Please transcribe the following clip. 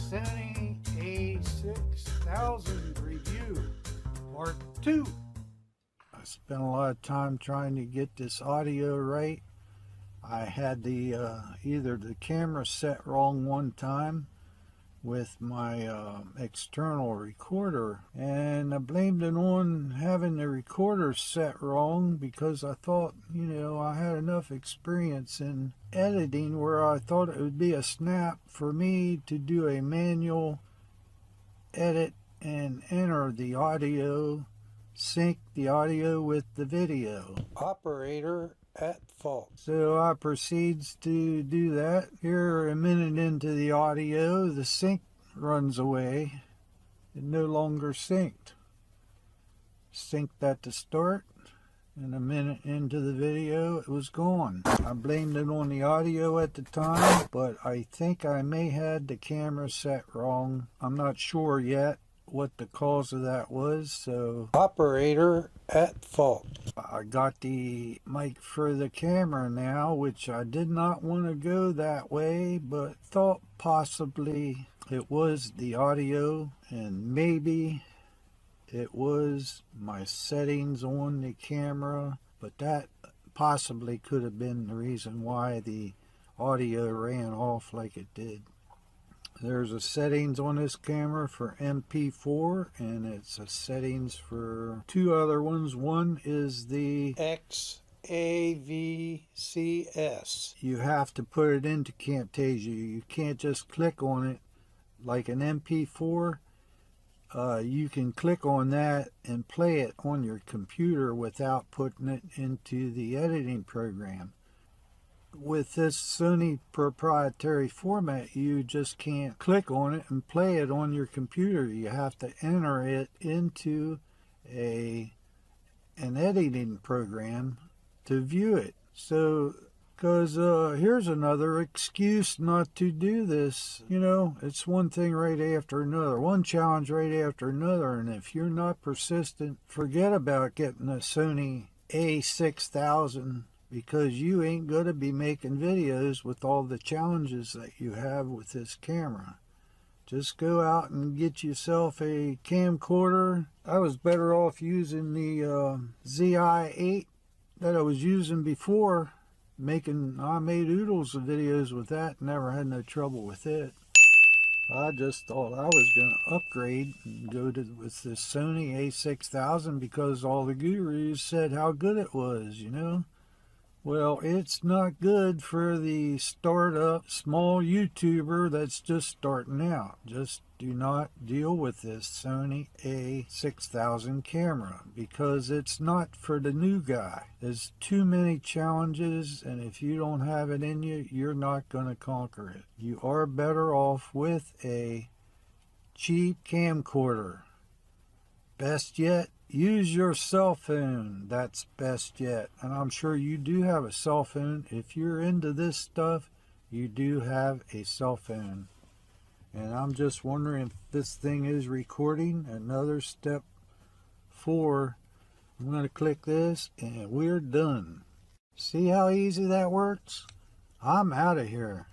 Sony a6000 review, part 2. I spent a lot of time trying to get this audio right. I had the either the camera set wrong one time with my external recorder, and I blamed it on having the recorder set wrong because I thought, you know, I had enough experience in editing where I thought it would be a snap for me to do a manual edit and enter the audio, sync the audio with the video. Operator at fault. So I proceeds to do that. Here, a minute into the audio, the sync runs away. It no longer synced. Synced that to start, and a minute into the video, it was gone. I blamed it on the audio at the time, but I think I may had the camera set wrong. I'm not sure yet what the cause of that was, so operator at fault. I got the mic for the camera now, which I did not want to go that way, but thought possibly it was the audio, and maybe it was my settings on the camera, but that possibly could have been the reason why the audio ran off like it did. There's a settings on this camera for MP4, and it's a settings for two other ones. One is the XAVCS. You have to put it into Camtasia. You can't just click on it like an MP4. You can click on that and play it on your computer without putting it into the editing program. With this Sony proprietary format, you just can't click on it and play it on your computer. You have to enter it into an editing program to view it. So, because here's another excuse not to do this. You know, it's one thing right after another, one challenge right after another, and if you're not persistent, forget about getting a Sony a6000, because you ain't going to be making videos with all the challenges that you have with this camera. Just go out and get yourself a camcorder. I was better off using the ZI-8 that I was using before. I made oodles of videos with that, never had no trouble with it. I just thought I was going to upgrade and go with this Sony a6000 because all the gurus said how good it was, you know. Well, it's not good for the startup small YouTuber that's just starting out. Just do not deal with this Sony a6000 camera because it's not for the new guy. There's too many challenges, and if you don't have it in you, you're not going to conquer it. You are better off with a cheap camcorder. Best yet, use your cell phone. That's best yet. And I'm sure you do have a cell phone. If you're into this stuff, you do have a cell phone. And I'm just wondering if this thing is recording. Another step 4. I'm going to click this and we're done. See how easy that works? I'm out of here.